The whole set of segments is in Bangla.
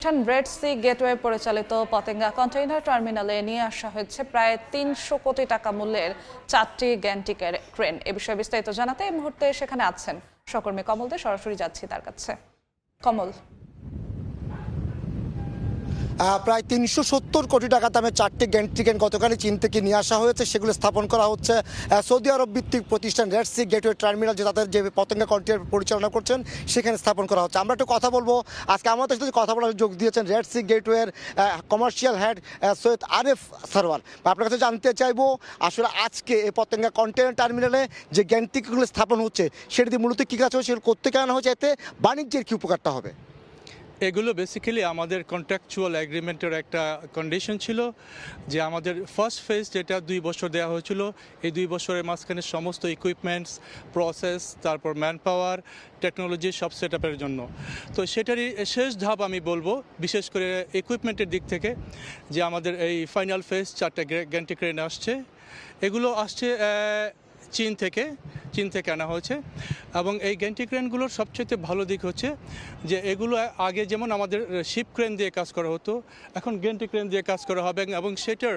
রেড সি গেটওয়ে পরিচালিত পতেঙ্গা কন্টেইনার টার্মিনালে নিয়ে আসা হয়েছে প্রায় ৩০০ কোটি টাকা মূল্যের ৪টি গ্যান্টিকের ক্রেন। এ বিষয়ে বিস্তারিত জানাতে এই মুহূর্তে সেখানে আছেন সহকর্মী কমল দে। সরাসরি যাচ্ছি তার কাছে। কমল, প্রায় ৩৭০ কোটি টাকা দামে 4টি গ্যান্ট্রি ক্রেন গতকালই চীন থেকে নিয়ে আসা হয়েছে। সেগুলো স্থাপন করা হচ্ছে সৌদি আরব ভিত্তিক প্রতিষ্ঠান রেড সি গেটওয়ে টার্মিনাল, যে তাদের যে পতেঙ্গা কন্টেইনার পরিচালনা করছেন সেখানে স্থাপন করা হচ্ছে। আমরা একটু কথা বলবো। আজকে আমাদের সাথে কথা বলার যোগ দিয়েছেন রেড সি গেটওয়ের কমার্শিয়াল হেড সৈয়দ আরেফ সারওয়ার। আপনার কাছে জানতে চাইবো, আসলে আজকে এই পতেঙ্গা কন্টেইনার টার্মিনালে যে গ্যান্ট্রিগুলো স্থাপন হচ্ছে সেটি দিয়ে মূলত কী কাজ হচ্ছে, সেগুলো কোত্থেকে আনা হচ্ছে, এতে বাণিজ্যের কী উপকারটা হবে? এগুলো বেসিক্যালি আমাদের কন্ট্রাকচুয়াল এগ্রিমেন্টের একটা কন্ডিশন ছিল যে আমাদের ফার্স্ট ফেজ যেটা 2 বছর দেওয়া হয়েছিল, এই 2 বছরের মাঝখানে সমস্ত ইকুইপমেন্টস, প্রসেস, তারপর ম্যান পাওয়ার, টেকনোলজি সব সেট আপের জন্য। তো সেটারই শেষ ধাপ আমি বলবো, বিশেষ করে ইকুইপমেন্টের দিক থেকে, যে আমাদের এই ফাইনাল ফেজ 4টা গ্যান্ট্রি ক্রেন আসছে। এগুলো আসছে চীন থেকে আনা হয়েছে। এবং এই গ্যান্ট্রি ক্রেনগুলোর সবচেয়ে ভালো দিক হচ্ছে যে এগুলো আগে যেমন আমাদের শিপ ক্রেন দিয়ে কাজ করা হতো, এখন গ্যান্ট্রি ক্রেন দিয়ে কাজ করা হবে এবং সেটার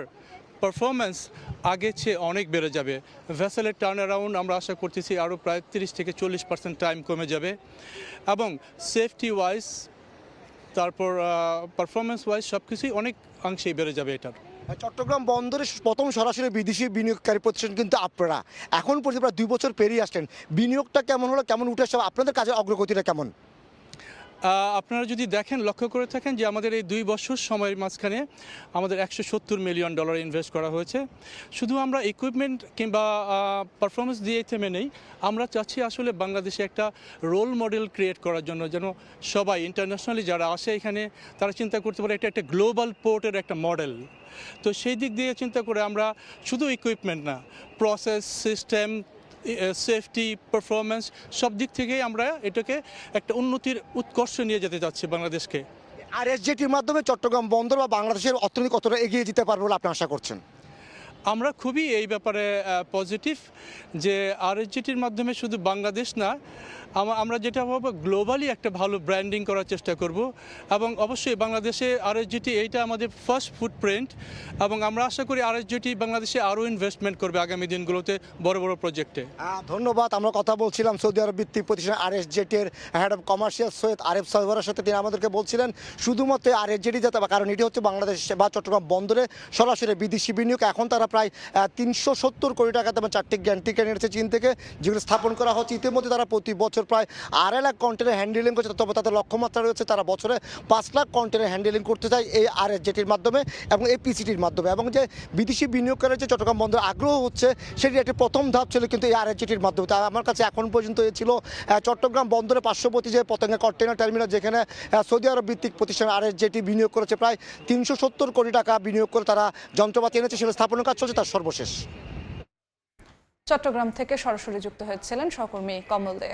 পারফরমেন্স আগের চেয়ে অনেক বেড়ে যাবে। ভেসেলের টার্ন অ্যারাউন্ড আমরা আশা করতেছি আরও প্রায় 30 থেকে 40% টাইম কমে যাবে এবং সেফটি ওয়াইজ, তারপর পারফরমেন্স ওয়াইজ সব কিছুই অনেক অংশেই বেড়ে যাবে এটার। চট্টগ্রাম বন্দরে প্রথম সরাসরি বিদেশি বিনিয়োগকারী প্রতিষ্ঠান কিন্তু আপনারা। এখন পর্যন্ত প্রায় 2 বছর পেরিয়ে আসলেন, বিনিয়োগটা কেমন হলো, কেমন উঠে আসছে, আপনাদের কাজের অগ্রগতিটা কেমন? আপনারা যদি দেখেন, লক্ষ্য করে থাকেন যে আমাদের এই 2 বছর সময়ের মাঝখানে আমাদের $170 মিলিয়ন ইনভেস্ট করা হয়েছে। শুধু আমরা ইকুইপমেন্ট কিংবা পারফরমেন্স দিয়ে থেমে নেই, আমরা চাচ্ছি আসলে বাংলাদেশে একটা রোল মডেল ক্রিয়েট করার জন্য, যেন সবাই ইন্টারন্যাশনালি যারা আসে এখানে তারা চিন্তা করতে পারে এটা একটা গ্লোবাল পোর্টের একটা মডেল। তো সেই দিক দিয়ে চিন্তা করে আমরা শুধু ইকুইপমেন্ট না, প্রসেস, সিস্টেম, সেফটি, পারফরমেন্স সব দিক থেকেই আমরা এটাকে একটা উন্নতির উৎকর্ষে নিয়ে যেতে যাচ্ছি বাংলাদেশকে। আর এসজেটির মাধ্যমে চট্টগ্রাম বন্দর বা বাংলাদেশের অর্থনীতি কতটা এগিয়ে যেতে পারবে বলে আপনি আশা করছেন? আমরা খুবই এই ব্যাপারে পজিটিভ যে আরএসজিটির মাধ্যমে শুধু বাংলাদেশ না, আমরা যেটা ভাবো গ্লোবালি একটা ভালো ব্র্যান্ডিং করার চেষ্টা করব। এবং অবশ্যই বাংলাদেশে আরএসজিটি এইটা আমাদের ফার্স্ট ফুটপ্রিন্ট, এবং আমরা আশা করি আরএসজিটি বাংলাদেশে আরও ইনভেস্টমেন্ট করবে আগামী দিনগুলোতে বড় বড় প্রজেক্টে। ধন্যবাদ। আমরা কথা বলছিলাম সৌদি আরব ভিত্তিক প্রতিষ্ঠান আরএসজেটির head of commercial Syed Aref সারওয়ারের সাথে। তিনি আমাদেরকে বলছিলেন শুধুমাত্র আরএসজেটি যেতে হবে, কারণ এটি হচ্ছে বাংলাদেশ বা চট্টগ্রাম বন্দরে সরাসরি বিদেশি বিনিয়োগ। এখন তারা প্রায় ৩৭০ কোটি টাকা দামে 4টি গ্যান্ট্রি ক্রেন এনেছে চীন থেকে, যেগুলো স্থাপন করা হচ্ছে। ইতিমধ্যে তারা প্রতি বছর প্রায় 2.5 লাখ কন্টেনার হ্যান্ডেলিং করছে, তবে তাদের লক্ষ্যমাত্রা রয়েছে তারা বছরে 5 লাখ কন্টেনার হ্যান্ডেলিং করতে চায় এই আরএসজেটির মাধ্যমে এবং এপিসিটির মাধ্যমে। এবং যে বিদেশি বিনিয়োগকারীর যে চট্টগ্রাম বন্দরে আগ্রহ হচ্ছে, সেটি একটি প্রথম ধাপ ছিল কিন্তু এই আরএসজেটির মাধ্যমে। তা আমার কাছে এখন পর্যন্ত এ ছিল চট্টগ্রাম বন্দরে পার্শ্ববর্তী যে পতেঙ্গা কন্টেনার টার্মিনাল, যেখানে সৌদি আরব ভিত্তিক প্রতিষ্ঠান আরএসজেটি বিনিয়োগ করেছে প্রায় 370 কোটি টাকা বিনিয়োগ করে তারা যন্ত্রপাতি এনেছে, সেগুলো স্থাপনের কাজ চলছে, তার সর্বশেষ। চট্টগ্রাম থেকে সরাসরি যুক্ত হয়েছিলেন সহকর্মী কমল দে।